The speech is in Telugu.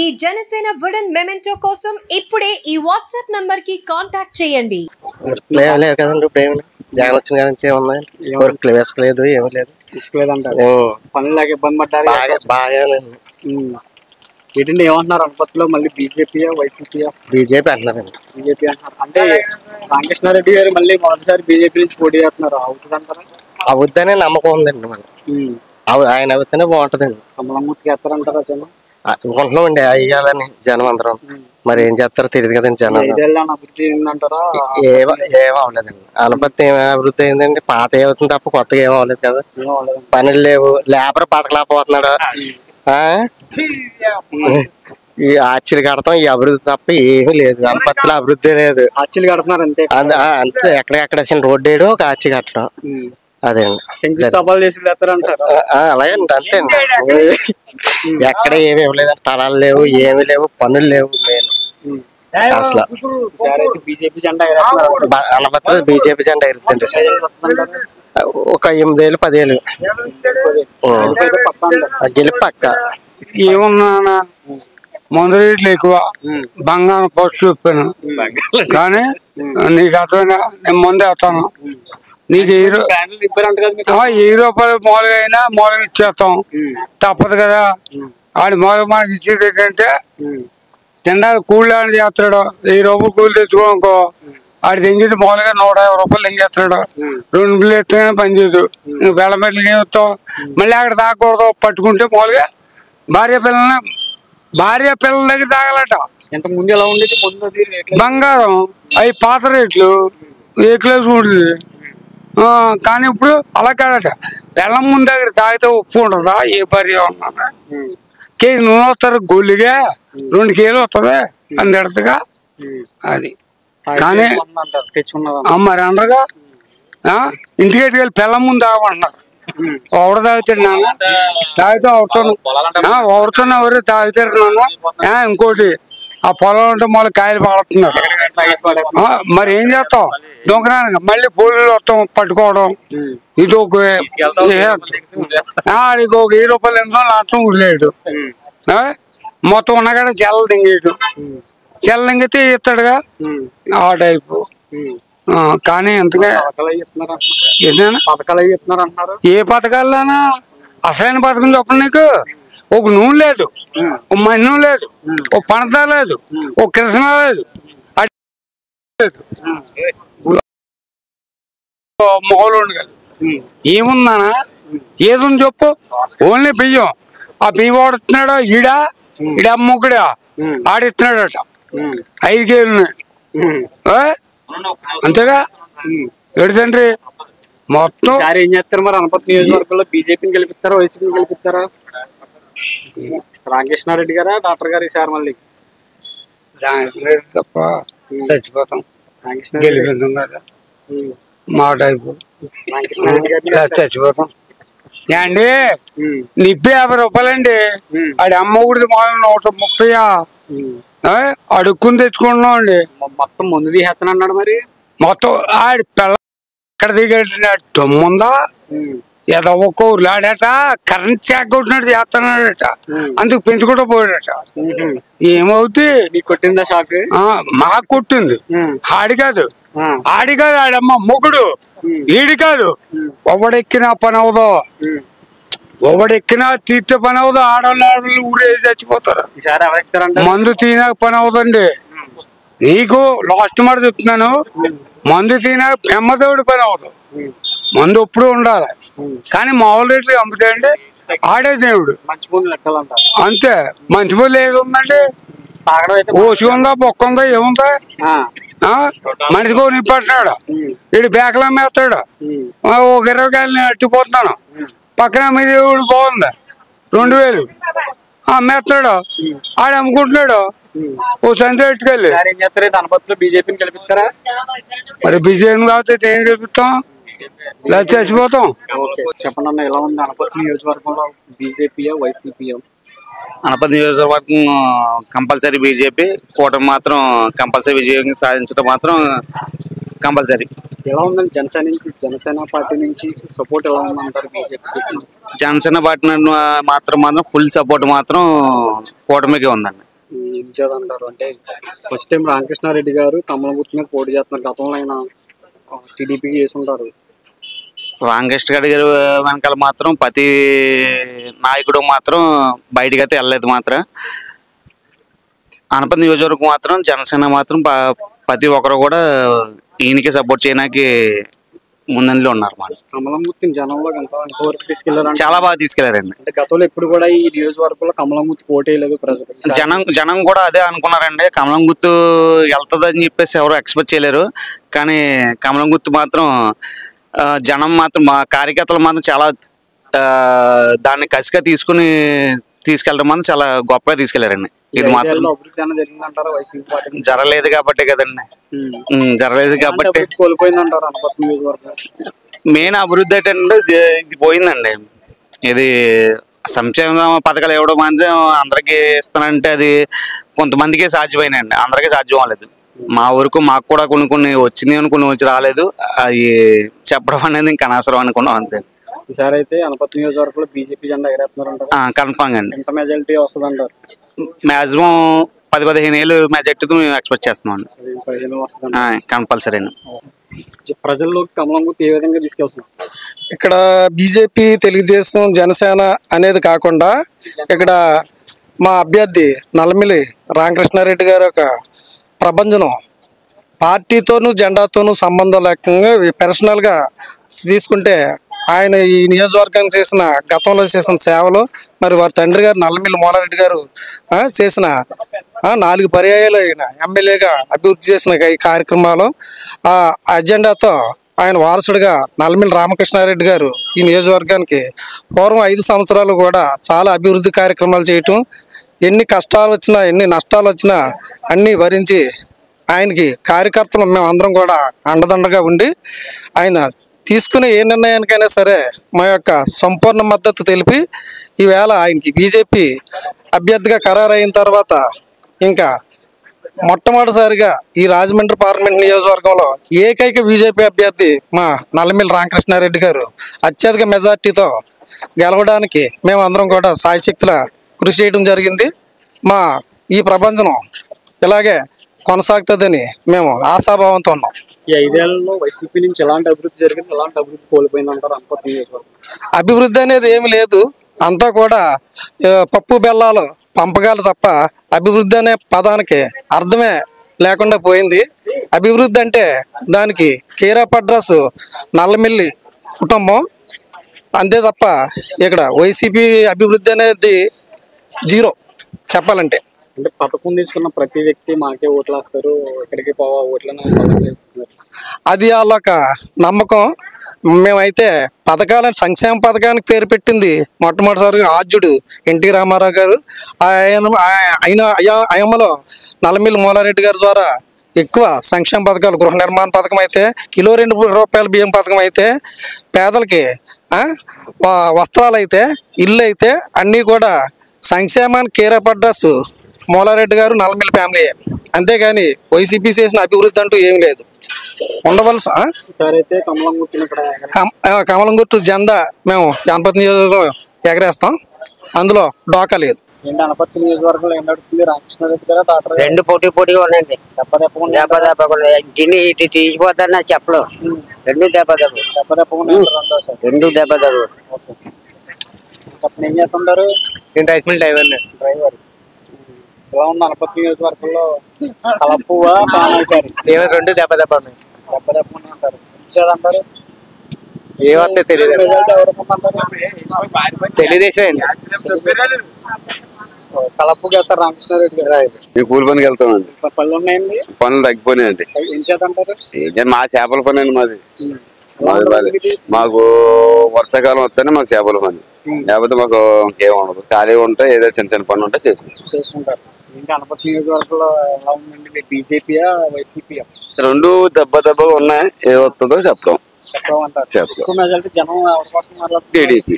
ఈ జనసేన వుడెన్ మెమెంటో కోసం ఇప్పుడే ఈ వాట్సాప్ నంబర్ కి కాంటాక్ట్ చేయండి. లేవు కదండి ఇప్పుడు ఏమి జగన్ వచ్చిన కాడ నుంచి ఏమున్నాయి వర్క్ వేసుకోలేదు ఏమీ లేదు ఇసుకలేదంటారు పనులు ఇబ్బంది పడ్డారు బాగానండి. ఏంటంటే ఏమంటున్నారు అనుపత్తిలో మళ్ళీ బీజేపీయా వైసీపీయా? బీజేపీ అంటున్నారండి. బీజేపీ అంటున్నారు అంటే రామకృష్ణారెడ్డి గారు మళ్ళీ మొదటిసారి బీజేపీ నుంచి పోటీ చేస్తున్నారు, అవుతుంది అంటారా? అవుద్దనే నమ్మకం ఉందండి మరి ఆయన అవుతేనే బాగుంటదండి. కమలమూర్తికి వేస్తారంటారా జనం? అనుకుంటున్నామండి అయ్యాలని జనం అందరం మరి ఏం చేస్తారో తెలియదు కదండి జనం. అభివృద్ధి ఏంటంటారా? ఏం అవ్వలేదండి. అనుపత్తి ఏమైనా అభివృద్ధి అయిందండి, పాత అవుతుంది తప్ప కొత్తగా ఏం అవ్వలేదు కదా. పనులు లేవు, లేబర్ బతకలేకపోతున్నాడు. ఈ ఆర్చీలు కడతాం ఈ అభివృద్ధి తప్ప ఏమీ లేదు. అనుపత్తిలో అభివృద్ధి లేదు. ఆర్చీలు కడుతున్నారు అంతే అంతే ఎక్కడెక్కడ రోడ్డు వేయడం ఒక ఆర్చి కట్టడం అదేండి. శంకుస్థాపనలు చేసి వేస్తారంటారు అలాగే అంతే అండి. ఎక్కడ ఏమి ఇవ్వలేదండి, స్థలాలు లేవు ఏమి లేవు పనులు లేవు. మెయిన్ అసలు బీజేపీ జెండా అనపత్రిలో బీజేపీ జెండా ఎగురుతుంది సార్. ఒక 8 ఏళ్ళు 10 ఏళ్ళు గెలుపు పక్క. ఏమున్నా మందు రేట్లు ఎక్కువ, బంగారం ఫస్ట్ చెప్పాను కానీ నీకు అర్థమైనా నేను మందు వేస్తాను. నీకు 1000 రూపాయలు మామూలుగా అయినా మామూలుగా ఇచ్చేస్తాం, తప్పదు కదా. ఆడి మామూలుగా మనకి ఇచ్చేది ఏంటంటే తిండాలి కూలి ఆడి చేస్తాడు. 1000 రూపాయలు కూలి తెచ్చుకోనుకో ఆడి తెంగితే మామూలుగా 150 రూపాయలు తెంగేస్తాడు. 2 బిల్లు ఎత్తుగానే పనిచేయదు. ఇంక బెల్ల మెట్లకి ఏమొస్తావు మళ్ళీ అక్కడ తాగకూడదు. పట్టుకుంటే మామూలుగా భార్య పిల్లల దగ్గర తాగాలట. ముందు ఎలా ఉండేది? బంగారం అవి పాత రేట్లు ఏక్లేసి ఉంటుంది కానీ ఇప్పుడు అలా కాదట. బెల్లం ముందు దగ్గర తాగితే ఉప్పు ఉంటుందా? ఏ భార్య ఉన్నా కేజీ నూనె వస్తారు గొల్లిగా 2 కేజీలు వస్తుంది అందెడతగా అది. కానీ మరి అనరుగా ఇంటికి వెళ్ళి బెల్లం ముందు తాగమంటున్నారు. ఒకడు తాగుతాడు నాన్న, తాగితే ఒకడుతున్నా ఎవరు తాగుతారు నాన్న. ఇంకోటి ఆ పొలం ఉంటే మళ్ళీ కాయలు పడుతున్నారు. మరి ఏం చేస్తాం దొంగనానికి మళ్ళీ పూలు వస్తాం పట్టుకోవడం. ఇది ఒక ఆడికి ఒక 1000 రూపాయలు ఎంతో నష్టం వదిలేడు. మొత్తం ఉన్నకాడ చెల్ల దింగేయడం. చెల్ల దింగితే ఇస్తాడుగా ఆ టైపు. కానీ ఎంతగా ఏ పథకాలనా అసలైన పథకం చెప్పండి. నీకు ఒక నూనె లేదు, ఒక మన్ను లేదు, ఒక పంట లేదు, ఒక కృష్ణ లేదు, మొగలు కాదు. ఏముందానా ఏదుంది చెప్పు? ఓన్లీ బియ్యం. ఆ బియ్యం వాడుతున్నాడు ఈడ ముగ్గుడా ఆడిస్తున్నాడట 5 కేజీలు. అంతేగా ఏడు తండ్రి మొత్తం. ఏం చేస్తారు మరి అనపర్తి నియోజకవర్గంలో? బీజేపీని గెలిపిస్తారా వైసీపీని గెలిపిస్తారా? రామకృష్ణారెడ్డి గారా డాక్టర్ గారు ఈసారి మళ్ళీ? తప్ప చచ్చిపోతాం గెలిపిద్దాం కదా మా టైపు చచ్చిపోతాం. అండి నిప్పి 50 రూపాయలండి. ఆడి అమ్మగుడిది మొదలు 130 అడుక్కుని తెచ్చుకుంటున్నాం అండి. మొత్తం ముందు తీసేస్తానన్నాడు. మరి మొత్తం ఆడి పిల్ల ఎక్కడ దిగేటట్టు తొమ్ముందా ఏదో ఒక్క ఊర్లో ఆడట కరెంట్ చాక్ కొట్టినట్టు చేస్తున్నాడట. అందుకు పెంచుకుంటూ పోయాడట. ఏమవుతుంది? కొట్టిందా షాక్? మాకు కొట్టింది. ఆడి కాదు ఆడమ్మ మొగుడు ఈడి కాదు. ఎవడెక్కినా పని అవదో, ఎవడెక్కినా తీర్చే పని అవదు. ఆడవాళ్ళు ఊరేసి చచ్చిపోతారు. మందు తినాక పని అవదండి. నీకు లాస్ట్ మాట చెప్తున్నాను, మందు తినాక పెమ్మదేవుడి పని అవదు. మందు ఎప్పుడు ఉండాలి కానీ మామూలు రేట్లు అమ్ముతాయండి. ఆడే దేవుడు అంతే. మంచి పనులు ఏది ఉందండి? ఓసి ఉందా బొక్క ఉందా ఏముందా? మనిషికో నిప్పంటున్నాడు, వీడు బేకలా మేస్తాడు. ఒక 20 కాయలు నేను అట్టిపోతున్నాను, పక్కన మీ దేవుడు బాగుంది 2000 మేస్తాడు. ఆడు అమ్ముకుంటున్నాడు. ఓ సంచి ఎట్టుకెళ్ళి బీజేపీని గెలిపిస్తారా? మరి బీజేపీ కాబట్టి ఏం గెలిపిస్తాం? ఇలా చచ్చిపోతాం. చెప్పండి అన్న, ఎలా ఉంది అనపర్తి నియోజకవర్గంలో? బీజేపీయా వైసీపీయా? అనపర్తి నియోజకవర్గం కంపల్సరీ బీజేపీ. కూటమి మాత్రం కంపల్సరీ విజయం సాధించడం మాత్రం కంపల్సరీ. ఎలా ఉందండి జనసేన పార్టీ నుంచి సపోర్ట్ ఎలా ఉందంటారు బీజేపీ? జనసేన పార్టీ మాత్రం ఫుల్ సపోర్ట్ మాత్రం కూటమికే ఉందండి. అంటారు అంటే ఫస్ట్ టైం రామకృష్ణారెడ్డి గారు కమలం గుర్తు మీద పోటీ చేస్తున్నారు. గతంలో ఆయన టీడీపీకి చేసి ఉంటారు. రామకృష్ణ గారి వెనకాల మాత్రం ప్రతి నాయకుడు మాత్రం బయటకు అయితే వెళ్ళలేదు. మాత్రం అనపతి నియోజకవర్గం మాత్రం జనసేన మాత్రం ప్రతి ఒక్కరు కూడా ఈయనకి సపోర్ట్ చేయడానికి ముందంజలో ఉన్నారు. మాట కమలం గుర్తిని జనంలో ఎంతవరకు తీసుకెళ్లారు? చాలా బాగా తీసుకెళ్లారండి. అంటే గతంలో ఎప్పుడు కూడా ఈ నియోజకవర్గంలో కమలం గుర్తు పోటీ లేదు ప్రజలు. జనం కూడా అదే అనుకున్నారండి. కమలం గుర్తు వెళ్తుందని చెప్పేసి ఎవరు ఎక్స్పెక్ట్ చేయలేరు. కానీ కమలం గుర్తు మాత్రం జనం మాత్రం మా కార్యకర్తలు మాత్రం చాలా దాన్ని కసిగా తీసుకెళ్ళడం మాత్రం చాలా గొప్పగా తీసుకెళ్లారండి. ఇది మాత్రం జరగలేదు కాబట్టి కదండి. జరగలేదు కాబట్టి కోల్పోయిందంటారు అనపతి నియోజకవర్గం. మెయిన్ అభివృద్ధి ఏంటంటే ఇది పోయిందండి. ఇది సంక్షేమ పథకాలు ఇవ్వడం మాత్రం అందరికీ ఇస్తానంటే అది కొంతమందికే సాధ్యమైనాయండి, అందరికీ సాధ్యం అవ్వలేదు. మా ఊరికి మాకు కూడా కొన్ని వచ్చింది అనుకుని వచ్చి రాలేదు. అది చెప్పడం అనేది ఇంకా అనవసరం అనుకున్నాం అంతే. ఈసారి అయితే అనపతి నియోజకవర్గంలో బీజేపీ జెండా ఎగరేస్తున్నారు కన్ఫామ్ అండి. ఎంత మెజారిటీ వస్తుంది అంటారు? మాక్సిమం 10-15 ఏళ్ళు మెజార్టీతో మేము ఎక్స్పెక్ట్ చేస్తున్నాం అండి. 15 వస్తుంది కంపల్సరీ అండి. ప్రజల్లోకి కమలం గుర్తు ఏ విధంగా తీసుకెళ్తున్నాం? ఇక్కడ బీజేపీ, తెలుగుదేశం, జనసేన అనేది కాకుండా ఇక్కడ మా అభ్యర్థి నల్లమిల్లి రామకృష్ణారెడ్డి గారు ఒక ప్రపంచం పార్టీతోనూ జెండాతోనూ సంబంధం లేకుండా పర్సనల్గా తీసుకుంటే ఆయన ఈ నియోజకవర్గానికి చేసిన గతంలో చేసిన సేవలు, మరి వారి తండ్రి గారు నల్లమిల్లి మోలారెడ్డి గారు చేసిన 4 పర్యాయాలు ఆయన ఎమ్మెల్యేగా అభివృద్ధి చేసిన ఈ కార్యక్రమాలు ఆ అజెండాతో ఆయన వారసుడిగా నల్లమిల్లి రామకృష్ణారెడ్డి గారు ఈ నియోజకవర్గానికి పూర్వం 5 సంవత్సరాలు కూడా చాలా అభివృద్ధి కార్యక్రమాలు చేయటం, ఎన్ని కష్టాలు వచ్చినా ఎన్ని నష్టాలు వచ్చినా అన్నీ భరించి ఆయనకి కార్యకర్తలు మేము అందరం కూడా అండదండగా ఉండి ఆయన తీసుకునే ఏ నిర్ణయానికైనా సరే మా యొక్క సంపూర్ణ మద్దతు తెలిపి ఈవేళ ఆయనకి బీజేపీ అభ్యర్థిగా ఖరారైన తర్వాత ఇంకా మొట్టమొదటిసారిగా ఈ రాజమండ్రి పార్లమెంట్ నియోజకవర్గంలో ఏకైక బీజేపీ అభ్యర్థి మా నల్లమిల్లి రామకృష్ణారెడ్డి గారు అత్యధిక మెజార్టీతో గెలవడానికి మేము అందరం కూడా సాయశక్తుల కృషి చేయడం జరిగింది. మా ఈ ప్రపంచం ఇలాగే కొనసాగుతుందని మేము ఆశాభావంతో ఉన్నాం. ఈ 5 ఏళ్లలో వైసీపీ నుంచి ఎలాంటి అభివృద్ధి జరిగింది, ఎలాంటి అభివృద్ధి కోల్పోయిందంటారు అనపతి నియోజకవర్గం? అభివృద్ధి అనేది ఏమి లేదు, అంతా కూడా పప్పు బెల్లాలు పంపకాలు తప్ప అభివృద్ధి అనే పదానికి అర్థమే లేకుండా పోయింది. అభివృద్ధి అంటే దానికి కేరాప్ అడ్రస్ నల్లమిల్లి కుటుంబం అంతే తప్ప ఇక్కడ వైసీపీ అభివృద్ధి అనేది జీరో చెప్పాలంటే. అంటే పథకం తీసుకున్న ప్రతి వ్యక్తి మాకే ఓట్లు వేస్తారు, ఎక్కడికి పోవా ఓట్లను అది వాళ్ళొక నమ్మకం. మేమైతే పథకాలను సంక్షేమ పథకానికి పేరు పెట్టింది మొట్టమొదటిసారిగా ఆద్యుడు ఎన్టీ రామారావు గారు. ఆయనలో నల్లమిల్లి మోలారెడ్డి గారి ద్వారా ఎక్కువ సంక్షేమ పథకాలు, గృహ నిర్మాణ పథకం అయితే, కిలో 2 రూపాయల బియ్యం పథకం అయితే, పేదలకి వస్త్రాలు అయితే, ఇల్లు అయితే అన్నీ కూడా సంక్షేమానికి కేరాప్ అడ్రస్ మోలారెడ్డి గారు, నల్లమిల్లి ఫ్యామిలీ. అంతేగాని వైసీపీ చేసిన అభివృద్ధి అంటూ ఏమి లేదు. ఉండవలసి కమలం గుర్తు జెండా మేము అనపతి నియోజకవర్గం ఎగరేస్తాం, అందులో డోకా లేదు. అనపతి నియోజకవర్గంలో ఏం నడుస్తుంది? రామకృష్ణారెడ్డి గారు డాక్టర్ 2 పోటీగా ఉన్నాయండి. దెబ్బ దీన్ని ఇది తీసిపోతారు నాకు చెప్పలు. 2 దెబ్బ 2 దెబ్బ. ఏం చేస్తుంటారు? నేను రైస్ మిల్ డ్రైవర్. ఎలా ఉంది అనపతి నియోజకవర్గంలో? కలపువా పానాయిసారి 2 దెబ్బ ఉన్నాయి. అంటారు. ఇచ్చేదంటారు ఏమంటే తెలియదు, తెలుగుదేశం అండి. కలపుకి వెళ్తారు రామకృష్ణారెడ్డి గారు. మేము కూలి పనికి వెళ్తామండి. పనులు ఉన్నాయండి? పనులు తగ్గిపోయినాయండి. ఏం చేద్దంటారు? మా చేపల పని అండి మాది. మాకు వర్షాకాలం వస్తేనే మాకు చేపల పని, లేకపోతే మాకు ఇంకేం ఉండదు. ఖాళీ ఉంటే ఏదో చిన్న పనులు ఉంటే చేసుకుంటారు. ఏంటి అనపతి నియోజకవర్గంలో ఎలా ఉందండి? బీజేపీయా వైసీపీయా? 2 దెబ్బగా ఉన్నాయి. ఏ వస్తుందో చెప్పడం. చెప్పమంటారు. చెప్పడం జనం ఎవరి కోసం మాట్లాడుతున్నారు? టీడీపీ.